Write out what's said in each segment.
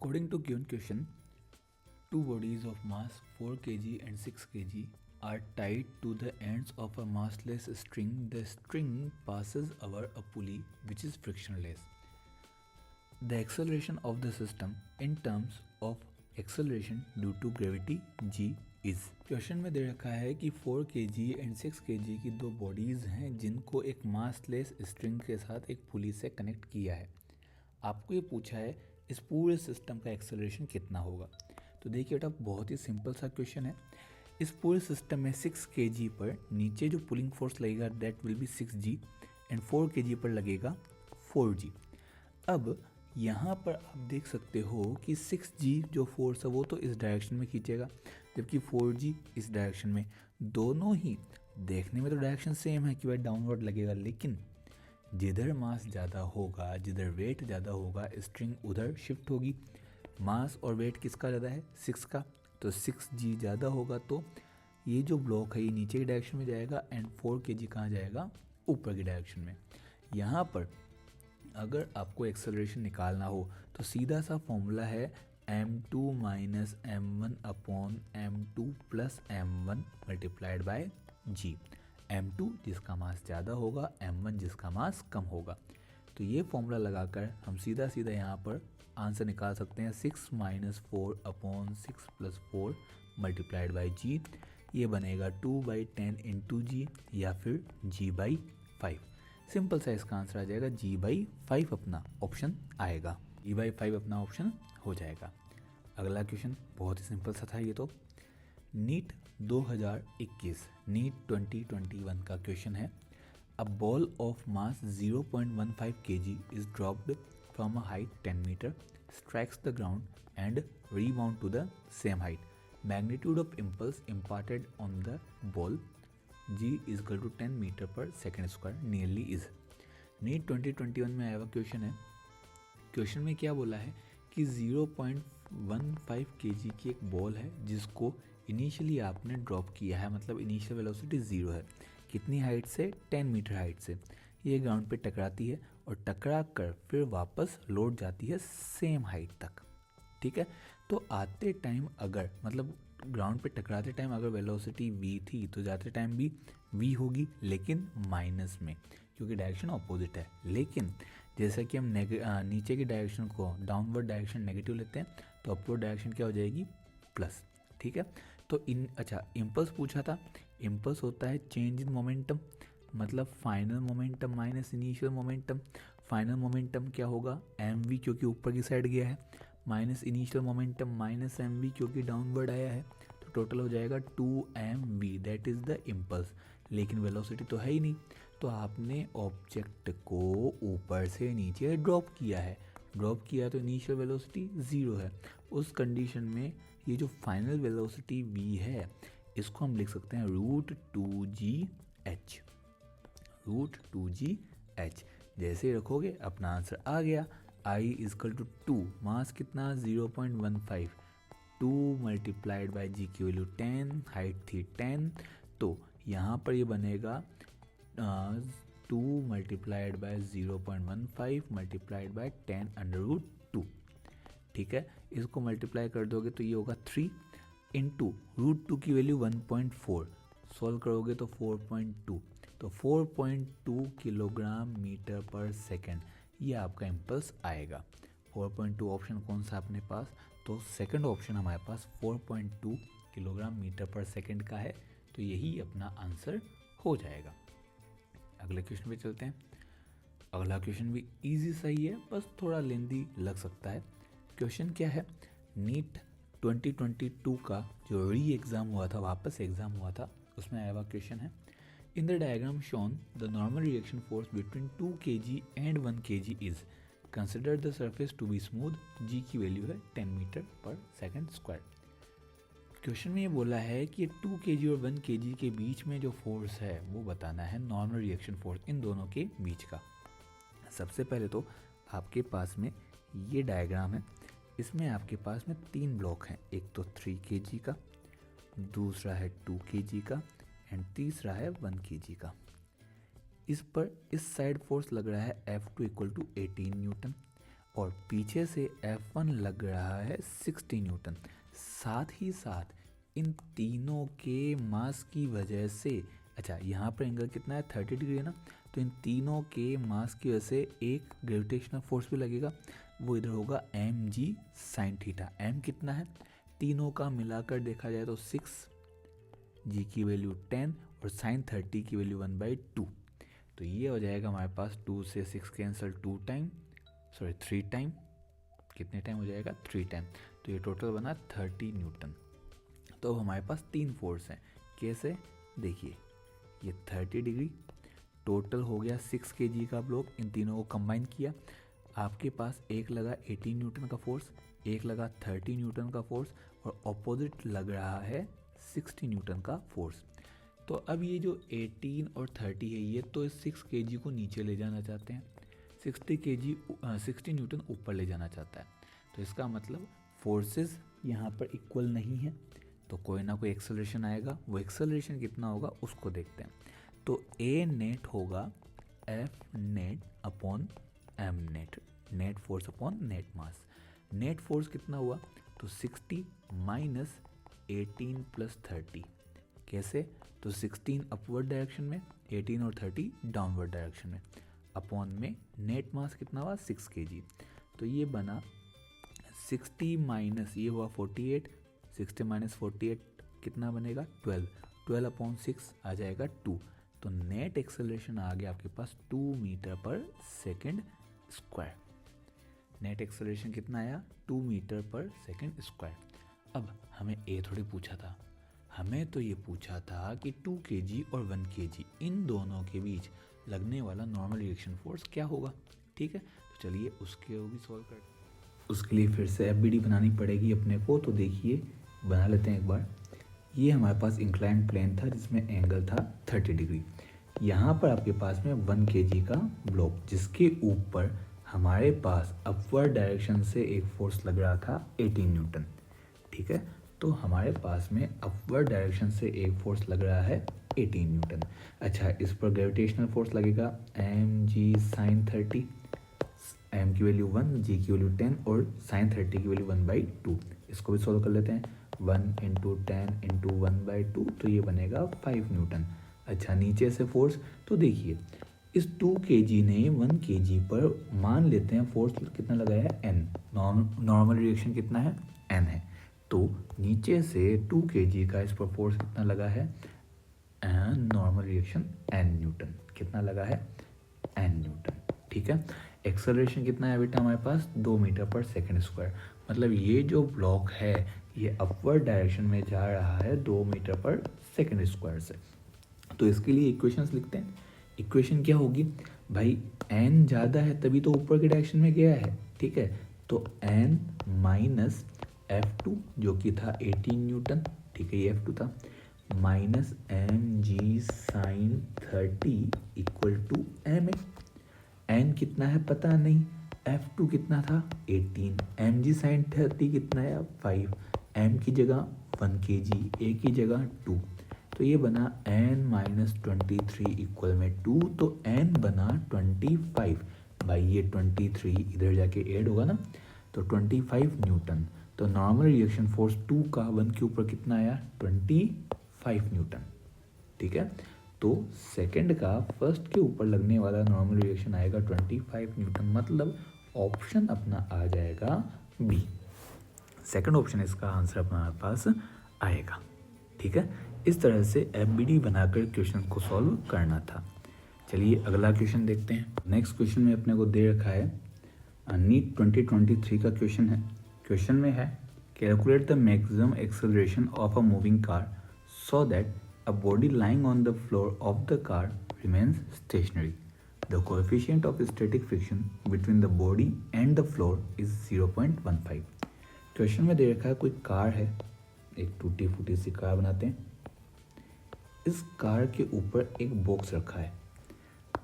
According to given question, two bodies of mass 4 kg and 6 kg are tied to the ends of a massless string. The string passes over a pulley which is frictionless. The acceleration of the system in terms of acceleration due to gravity g is. Question में दे रखा है कि 4 kg and 6 kg की दो bodies हैं जिनको एक मासलेस स्ट्रिंग के साथ एक पुली से कनेक्ट किया है। आपको ये पूछा है इस पूरे सिस्टम का एक्सेलरेशन कितना होगा। तो देखिए बेटा, बहुत ही सिंपल सा क्वेश्चन है। इस पूरे सिस्टम में 6 kg पर नीचे जो पुलिंग फोर्स लगेगा that will B 6g and 4 kg पर लगेगा 4g। अब यहाँ पर आप देख सकते हो कि 6g जो फोर्स है वो तो इस डायरेक्शन में खींचेगा, जबकि 4g इस डायरेक्शन में। दोनों ही देखने में तो डायरेक्शन सेम है कि भाई डाउनवर्ड लगेगा, लेकिन जिधर मास ज़्यादा होगा, जिधर वेट ज़्यादा होगा, स्ट्रिंग उधर शिफ्ट होगी। मास और वेट किसका ज़्यादा है? 6 का। तो 6g ज़्यादा होगा तो ये जो ब्लॉक है ये नीचे की डायरेक्शन में जाएगा एंड 4 kg कहाँ जाएगा? ऊपर की डायरेक्शन में। यहाँ पर अगर आपको एक्सेलरेशन निकालना हो तो सीधा सा फॉर्मूला है m2 minus m1 upon m2 plus m1 multiplied by g। m2 जिसका मास ज़्यादा होगा, m1 जिसका मास कम होगा। तो ये फॉर्मूला लगाकर हम सीधा सीधा यहाँ पर आंसर निकाल सकते हैं 6 minus 4 upon 6 plus 4 multiplied by g. ये बनेगा 2/10 इंटू जी या फिर g/5। सिंपल सा इसका आंसर आ जाएगा g/5 अपना ऑप्शन आएगा। g/5 अपना ऑप्शन हो जाएगा। अगला क्वेश्चन बहुत ही सिंपल सा था ये तो। नीट 2021 नीट 2021 का क्वेश्चन है। A ball of mass 0.15 kg is dropped from a height 10 meter, strikes the ground and rebound to the same height. Magnitude of impulse imparted on the ball g is equal to 10 meter per second square nearly is। NEET 2021 में आया हुआ question है। Question में क्या बोला है कि 0.15 kg की एक बॉल है जिसको इनिशियली आपने ड्रॉप किया है, मतलब इनिशियल वेलोसिटी 0 है। कितनी हाइट से? 10 मीटर हाइट से। ये ग्राउंड पे टकराती है और टकरा कर फिर वापस लौट जाती है सेम हाइट तक। ठीक है, तो आते टाइम अगर मतलब ग्राउंड पे टकराते टाइम अगर वेलोसिटी v थी तो जाते टाइम भी v होगी, लेकिन माइनस में, क्योंकि डायरेक्शन ऑपोजिट है। लेकिन जैसा कि हम नीचे की डायरेक्शन को डाउनवर्ड डायरेक्शन नेगेटिव लेते हैं तो अपवर्ड डायरेक्शन क्या हो जाएगी? प्लस। ठीक है, तो इम्पल्स पूछा था। इम्पल्स होता है चेंज इन मोमेंटम, मतलब final momentum minus initial momentum. Final momentum क्या होगा? mv क्योंकि ऊपर की साइड गया है, minus initial momentum minus mv क्योंकि डाउनवर्ड आया है। तो टोटल हो जाएगा 2mv, that is the impulse. लेकिन वेलोसिटी तो है ही नहीं, तो आपने ऑब्जेक्ट को ऊपर से नीचे ड्रॉप किया है। ड्रॉप किया तो इनिशियल वेलोसिटी 0 है। उस कंडीशन में ये जो फाइनल वेलोसिटी v है इसको हम लिख सकते हैं √2gh। √2gh जैसे ही रखोगे अपना आंसर आ गया। I इजकल टू 2, मास कितना? 0.15, 2 मल्टीप्लाइड बाई जी की वैल्यू 10, हाइट थी 10, तो यहाँ पर ये बनेगा 2 मल्टीप्लाइड बाय 0.15 मल्टीप्लाइड बाय 10√2। ठीक है, इसको मल्टीप्लाई कर दोगे तो ये होगा 3 इंटू √2 की वैल्यू 1.4, सॉल्व करोगे तो 4.2, तो 4.2 किलोग्राम मीटर पर सेकेंड ये आपका इम्पल्स आएगा। 4.2 ऑप्शन कौन सा अपने पास? तो सेकंड ऑप्शन हमारे पास 4.2 किलोग्राम मीटर पर सेकेंड का है, तो यही अपना आंसर हो जाएगा। अगले क्वेश्चन पे चलते हैं। अगला क्वेश्चन भी इजी सही है, बस थोड़ा लेंदी लग सकता है। क्वेश्चन क्या है? नीट 2022 का जो री एग्ज़ाम हुआ था, वापस एग्ज़ाम हुआ था, उसमें आया हुआ क्वेश्चन है। In the diagram shown the normal reaction force between 2 kg and 1 kg is consider the surface to be smooth, g की वैल्यू है 10 मीटर पर सेकेंड स्क्वायर। क्वेश्चन में ये बोला है कि 2 kg और 1 kg के बीच में जो फोर्स है वो बताना है, नॉर्मल रिएक्शन फोर्स इन दोनों के बीच का। सबसे पहले तो आपके पास में ये डायग्राम है, इसमें आपके पास में 3 ब्लॉक हैं। एक तो 3 kg का, दूसरा है 2 kg का एंड तीसरा है 1 kg का। इस पर इस साइड फोर्स लग रहा है F2 इक्वल टू 18 न्यूटन और पीछे से F1 लग रहा है 60 न्यूटन। साथ ही साथ इन तीनों के मास की वजह से, अच्छा यहाँ पर एंगल कितना है 30 डिग्री है ना, तो इन तीनों के मास की वजह से एक ग्रेविटेशनल फोर्स भी लगेगा, वो इधर होगा mg sin थीटा। m कितना है, तीनों का मिलाकर देखा जाए तो 6, g की वैल्यू 10 और sin 30 की वैल्यू 1/2। तो ये हो जाएगा हमारे पास 2 से 6 कैंसिल 3 टाइम, कितने टाइम हो जाएगा 3 टाइम, तो ये टोटल बना 30 न्यूटन। तो अब हमारे पास 3 फोर्स हैं। कैसे, देखिए ये 30 डिग्री, टोटल हो गया 6 kg का ब्लॉक, इन तीनों को कंबाइन किया, आपके पास एक लगा 18 न्यूटन का फोर्स, एक लगा 30 न्यूटन का फोर्स और ऑपोजिट लग रहा है 60 न्यूटन का फोर्स। तो अब ये जो 18 और 30 है ये तो इस 6 kg को नीचे ले जाना चाहते हैं, 60 न्यूटन ऊपर ले जाना चाहता है। तो इसका मतलब फोर्सेस यहाँ पर इक्वल नहीं है, तो कोई ना कोई एक्सेलरेशन आएगा, वो एक्सेलरेशन कितना होगा उसको देखते हैं। तो ए नेट होगा F net upon M net, net force upon net mass. Net force कितना हुआ, तो 60 माइनस 18 प्लस 30। कैसे, तो 16 अपवर्ड डायरेक्शन में, 18 और 30 डाउनवर्ड डायरेक्शन में, अपॉन में नेट मास कितना हुआ 6 kg। तो ये बना 60 माइनस ये हुआ 48, 60 माइनस 48 कितना बनेगा 12, 12 अपॉन 6 आ जाएगा 2। तो नेट एक्सेलरेशन आ गया आपके पास 2 मीटर पर सेकेंड स्क्वायर। नेट एक्सेलरेशन कितना आया 2 मीटर पर सेकेंड स्क्वायर। अब हमें ए थोड़ी पूछा था, हमें तो ये पूछा था कि 2 kg और 1 kg इन दोनों के बीच लगने वाला नॉर्मल रिएक्शन फोर्स क्या होगा। ठीक है, तो चलिए उसके भी सॉल्व कर, उसके लिए फिर से एफबीडी बनानी पड़ेगी अपने को। तो देखिए बना लेते हैं एक बार। ये हमारे पास इंक्लाइंड प्लेन था जिसमें एंगल था 30 डिग्री। यहाँ पर आपके पास में 1 kg का ब्लॉक जिसके ऊपर हमारे पास अपवर्ड डायरेक्शन से एक फोर्स लग रहा था 18 न्यूटन। ठीक है, तो हमारे पास में अपवर्ड डायरेक्शन से एक फोर्स लग रहा है 18 न्यूटन। अच्छा, इस पर ग्रेविटेशनल फोर्स लगेगा mg sin 30, m की वैल्यू 1, g की वैल्यू 10 और sin 30 की वैल्यू 1/2। इसको भी सॉल्व कर लेते हैं, 1 इंटू 10 इंटू 1/2, तो ये बनेगा 5 न्यूटन। अच्छा, नीचे से फोर्स, तो देखिए इस 2 kg ने 1 kg पर मान लेते हैं फोर्स कितना लगाया है n, नॉर्मल रिएक्शन कितना है n है, तो नीचे से 2 kg का इस पर फोर्स कितना लगा है नॉर्मल रिएक्शन n न्यूटन, कितना लगा है n न्यूटन। ठीक है, एक्सेलरेशन कितना है बेटा हमारे पास 2 मीटर पर सेकेंड स्क्वायर, मतलब ये जो ब्लॉक है ये अपवर्ड डायरेक्शन में जा रहा है 2 मीटर पर सेकेंड स्क्वायर से। तो इसके लिए इक्वेशंस लिखते हैं। इक्वेशन क्या होगी भाई, n ज़्यादा है तभी तो ऊपर के डायरेक्शन में गया है। ठीक है, तो n माइनस F2 जो कि था 18 न्यूटन, ठीक है ये F2 था, minus mg sin 30 equal to ma। n कितना है पता नहीं, F2 कितना था 18, mg sin 30 कितना है 5, m की जगह 1 kg, a की जगह 2, तो ये बना n माइनस 23 इक्वल में 2, तो n बना 25। भाई ये 23 इधर जाके ऐड होगा ना, तो 25 न्यूटन। तो नॉर्मल रिएक्शन फोर्स 2 का 1 के ऊपर कितना आया 25 न्यूटन। ठीक है, तो सेकंड का फर्स्ट के ऊपर लगने वाला नॉर्मल रिएक्शन आएगा 25 न्यूटन, मतलब ऑप्शन अपना आ जाएगा बी। सेकंड ऑप्शन इसका आंसर अपना पास आएगा। ठीक है, इस तरह से एफबीडी बनाकर क्वेश्चन को सॉल्व करना था। चलिए अगला क्वेश्चन देखते हैं। नेक्स्ट क्वेश्चन में अपने को दे रखा है नीट 2023 का क्वेश्चन है। क्वेश्चन में है calculate the maximum acceleration of a moving car so that a body lying on the floor of the car remains stationary. The coefficient of static friction between the body and the floor is 0.15। Question में दे रखा है कोई car है, एक टूटी फूटी सी car बनाते हैं, इस कार के ऊपर एक बॉक्स रखा है।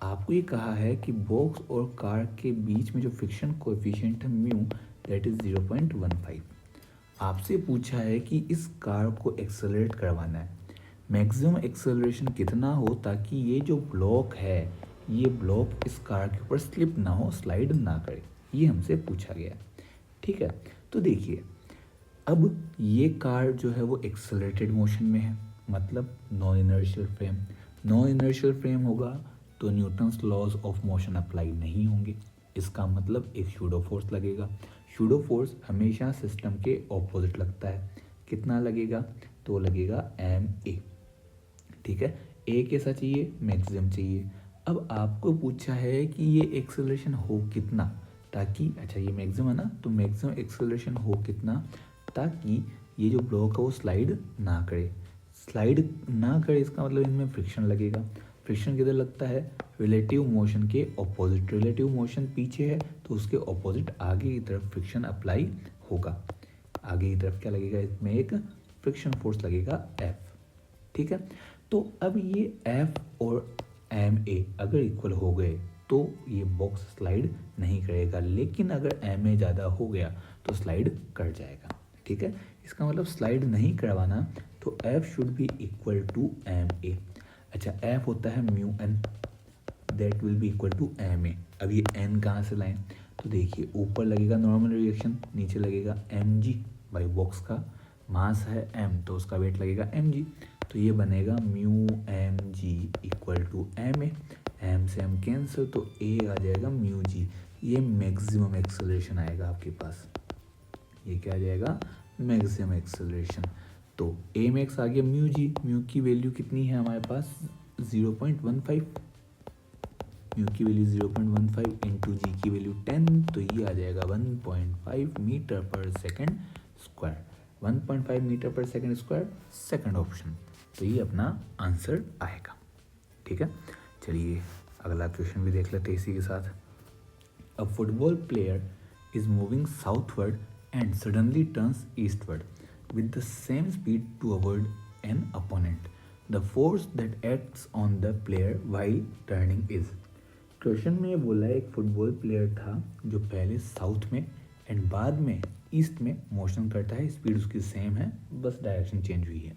आपको ये कहा है कि बॉक्स और कार के बीच में जो फ्रिक्शन कोएफिशिएंट है म्यू दैट इज 0.15। आपसे पूछा है कि इस कार को एक्सेलरेट करवाना है, मैक्सिमम एक्सेलरेशन कितना हो ताकि ये जो ब्लॉक है ये ब्लॉक इस कार के ऊपर स्लिप ना हो, स्लाइड ना करे। ये हमसे पूछा गया। ठीक है, तो देखिए अब ये कार जो है वो एक्सेलरेटेड मोशन में है, मतलब non inertial frame. Non inertial frame होगा तो Newton's laws of motion apply नहीं होंगे। इसका मतलब एक शूडो फोर्स लगेगा। शूडो फोर्स हमेशा सिस्टम के ऑपोजिट लगता है। कितना लगेगा? तो लगेगा एम ए। ठीक है, ए कैसा चाहिए? मैक्सिमम चाहिए। अब आपको पूछा है कि ये एक्सेलरेशन हो कितना, ताकि अच्छा ये मैक्सिमम है ना, तो मैक्सिमम एक्सेलरेशन हो कितना ताकि ये जो ब्लॉक है वो स्लाइड ना करे। स्लाइड ना करे इसका मतलब इनमें फ्रिक्शन लगेगा। फ्रिक्शन किधर लगता है? रिलेटिव मोशन के ऑपोजिट। रिलेटिव मोशन पीछे है तो उसके ऑपोजिट आगे की तरफ फ्रिक्शन अप्लाई होगा। आगे की तरफ क्या लगेगा? इसमें एक फ्रिक्शन फोर्स लगेगा एफ। ठीक है, तो अब ये एफ और एम ए अगर इक्वल हो गए तो ये बॉक्स स्लाइड नहीं करेगा, लेकिन अगर एम ए ज़्यादा हो गया तो स्लाइड कर जाएगा। ठीक है, इसका मतलब स्लाइड नहीं करवाना तो F should be equal to M A. अच्छा, एफ होता है mu N, that will be equal to M A. अब ये एन कहाँ से लाएं? तो देखिए ऊपर लगेगा नॉर्मल रिएक्शन, नीचे लगेगा एम जी। भाई बॉक्स का मास है एम तो उसका वेट लगेगा एम जी, तो ये बनेगा mu M G equal to M A. M से एम कैंसिल तो ए आ जाएगा म्यू जी। ये मैक्सिमम एक्सेलरेशन आएगा आपके पास। ये क्या आ जाएगा? Maximum acceleration. तो ए मैक्स आ गया म्यू जी। म्यू की वैल्यू कितनी है हमारे पास? 0.15। म्यू की वैल्यू 0.15 इंटू जी की वैल्यू 10, तो ये आ जाएगा 1.5 मीटर पर सेकेंड स्क्वायर। 1.5 मीटर पर सेकेंड स्क्वायर, सेकंड ऑप्शन। तो ये अपना आंसर आएगा। ठीक है, चलिए अगला क्वेश्चन भी देख लेते हैं इसी के साथ। अ football player is moving southward and suddenly turns eastward with the same speed to avoid an opponent. The force that acts on the player while turning is. Question में ये बोला है एक फुटबॉल प्लेयर था जो पहले साउथ में and बाद में ईस्ट में मोशन करता है। स्पीड उसकी सेम है, बस डायरेक्शन चेंज हुई है।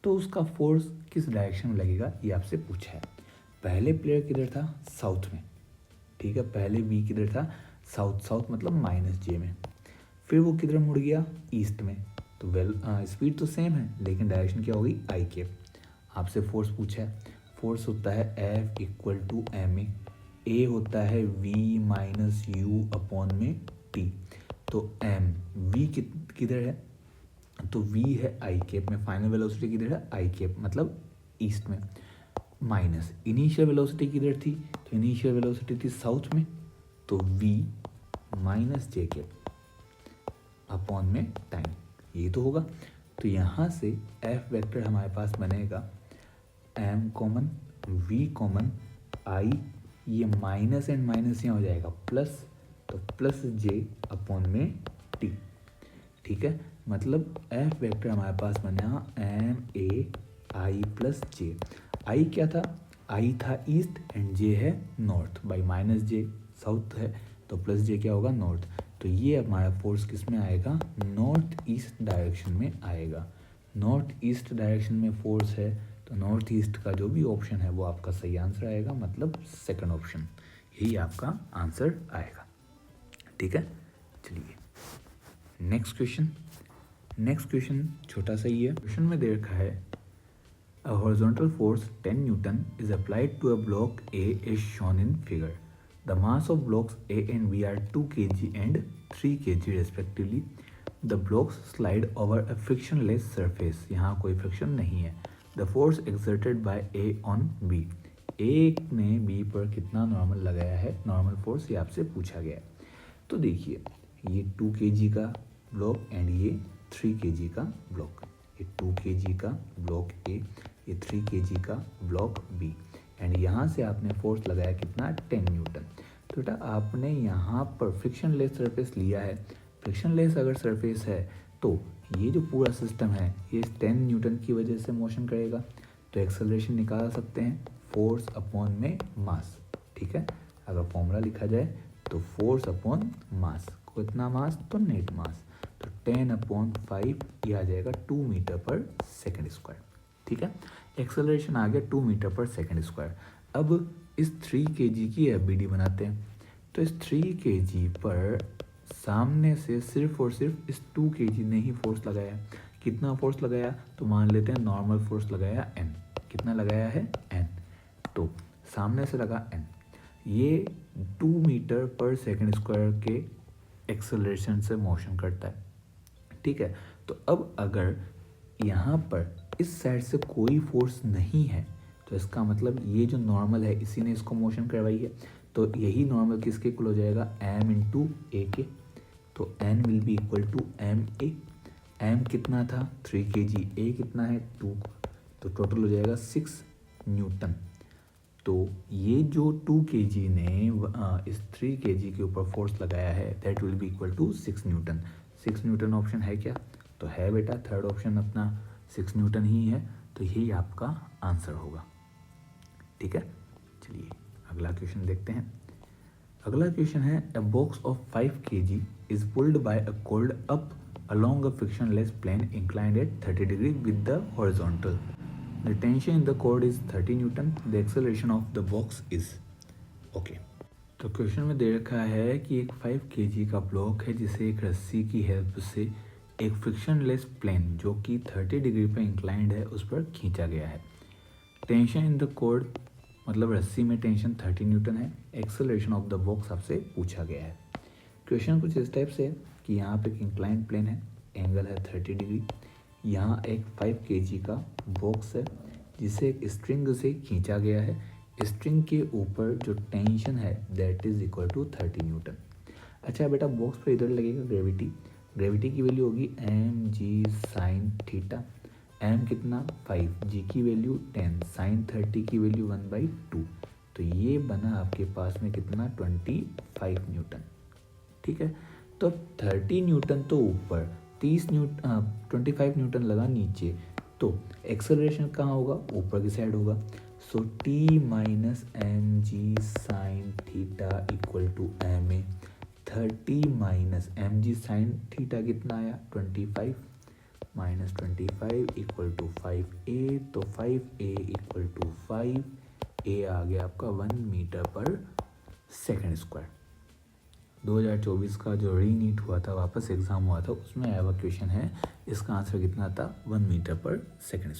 तो उसका फोर्स किस डायरेक्शन में लगेगा ये आपसे पूछा है। पहले प्लेयर किधर था? साउथ में। ठीक है, पहले वी किधर था? साउथ। साउथ मतलब माइनस जे में। फिर वो किधर मुड़ गया? ईस्ट में। तो स्पीड तो सेम है लेकिन डायरेक्शन क्या होगी? आई के। आपसे फोर्स पूछा है। फोर्स होता है F equal to M A होता है वी माइनस यू अपॉन में टी। तो एम वी किधर है? तो वी है आई केप में। फाइनल वेलोसिटी किधर है? आई केप मतलब ईस्ट में। माइनस इनिशियल वेलोसिटी किधर थी? तो इनिशियल वेलोसिटी थी साउथ में, तो V minus J cap upon में टाइम, ये तो होगा। तो यहाँ से एफ वेक्टर हमारे पास बनेगा एम कॉमन, वी कॉमन, आई, ये माइनस एंड माइनस यहाँ हो जाएगा प्लस, तो प्लस जे अपॉन में टी। ठीक है, मतलब एफ वेक्टर हमारे पास बना एम ए आई प्लस जे। आई क्या था? आई था ईस्ट एंड जे है north. By minus J south है तो प्लस जे क्या होगा? नॉर्थ। तो ये हमारा फोर्स किस में आएगा? नॉर्थ ईस्ट डायरेक्शन में आएगा। नॉर्थ ईस्ट डायरेक्शन में फोर्स है तो नॉर्थ ईस्ट का जो भी ऑप्शन है वो आपका सही आंसर आएगा, मतलब सेकंड ऑप्शन, यही आपका आंसर आएगा। ठीक है, चलिए नेक्स्ट क्वेश्चन। नेक्स्ट क्वेश्चन छोटा सा ही है। क्वेश्चन में दे रखा है a horizontal force 10 Newton is applied to a block A is shown in figure. The mass of blocks A and B are 2 kg and 3 kg respectively. The blocks slide over a frictionless surface. यहाँ कोई friction नहीं है. The force exerted by A on B. A ने B पर कितना normal लगाया है? Normal force ये आपसे पूछा गया है। तो देखिए ये 2 kg का ब्लॉक एंड ये 3 kg का ब्लॉक। ये 2 kg का ब्लॉक ए, ये 3 kg का ब्लॉक बी, एंड यहाँ से आपने फोर्स लगाया कितना? 10 न्यूटन। तो बेटा आपने यहाँ पर फ्रिक्शनलेस सरफेस लिया है। फ्रिक्शनलेस अगर सरफेस है तो ये जो पूरा सिस्टम है ये 10 न्यूटन की वजह से मोशन करेगा। तो एक्सेलरेशन निकाल सकते हैं फोर्स अपॉन में मास। ठीक है, अगर फॉर्मूला लिखा जाए तो फोर्स अपॉन मास, कितना मास? तो नेट मास। तो 10/5 ये आ जाएगा 2 मीटर पर सेकेंड स्क्वायर। ठीक है, एक्सेलरेशन आ गया 2 मीटर पर सेकेंड स्क्वायर। अब इस 3 kg की एफबीडी बनाते हैं। तो इस 3 kg पर सामने से सिर्फ और सिर्फ इस 2 kg ने ही फोर्स लगाया। कितना फोर्स लगाया? तो मान लेते हैं नॉर्मल फोर्स लगाया n। कितना लगाया है? n। तो सामने से लगा n। ये 2 मीटर पर सेकंड स्क्वायर के एक्सेलरेशन से मोशन करता है, ठीक है। तो अब अगर यहाँ पर इस साइड से कोई फोर्स नहीं है तो इसका मतलब ये जो नॉर्मल है इसी ने इसको मोशन करवाई है, तो यही नॉर्मल किसके इक्वल हो जाएगा? m इंटू ए के। तो n will be equal to M A. m कितना था? 3 kg। a कितना है? 2। तो टोटल हो जाएगा 6 न्यूटन। तो ये जो 2 kg ने इस 3 kg के ऊपर फोर्स लगाया है that will be equal to 6 newton. 6 newton option है क्या? तो है बेटा, थर्ड ऑप्शन अपना 6 न्यूटन ही है, तो यही आपका आंसर होगा, ठीक है। चलिए अगला क्वेश्चन देखते हैं। अगला क्वेश्चन है अ box of 5 kg is pulled bye a cord up along a frictionless plane inclined at 30 degree with the horizontal. The tension in the cord is 30 Newton. The acceleration of the box is okay. तो question में दे रखा है कि एक 5 kg का block है जिसे एक रस्सी की हेल्प से एक फ्रिक्शनलेस प्लेन जो कि 30 डिग्री पर इंक्लाइंड है उस पर खींचा गया है। टेंशन इन द कॉर्ड मतलब रस्सी में टेंशन 30 न्यूटन है। एक्सेलरेशन ऑफ द बॉक्स आपसे पूछा गया है। क्वेश्चन कुछ इस टाइप से है कि यहाँ पे एक इंक्लाइंड प्लेन है, एंगल है 30 डिग्री। यहाँ एक 5 kg का बॉक्स है जिसे एक स्ट्रिंग से खींचा गया है। स्ट्रिंग के ऊपर जो टेंशन है that is equal to 30 newton. अच्छा बेटा, बॉक्स पर इधर लगेगा ग्रेविटी। ग्रेविटी की वैल्यू होगी M G sine theta. M कितना? 5, जी की वैल्यू 10, साइन 30 की वैल्यू 1/2। तो ये बना आपके पास में कितना? 25 न्यूटन, ठीक है। तो 30 न्यूटन तो ऊपर, 25 न्यूटन लगा नीचे, तो एक्सेलरेशन कहाँ होगा? ऊपर की साइड होगा। So T minus M G sine theta equal to M A. 30 minus M G sine theta कितना आया? 25 माइनस 25 इक्वल टू 5a। तो 5a इक्वल टू 5, a आ गया आपका 1 मीटर पर सेकंड स्क्वायर। 2024 का जो रीनीट हुआ था, वापस एग्ज़ाम हुआ था, उसमें आया हुआ क्वेश्चन है। इसका आंसर कितना था? 1 मीटर पर सेकंड स्क्वायर।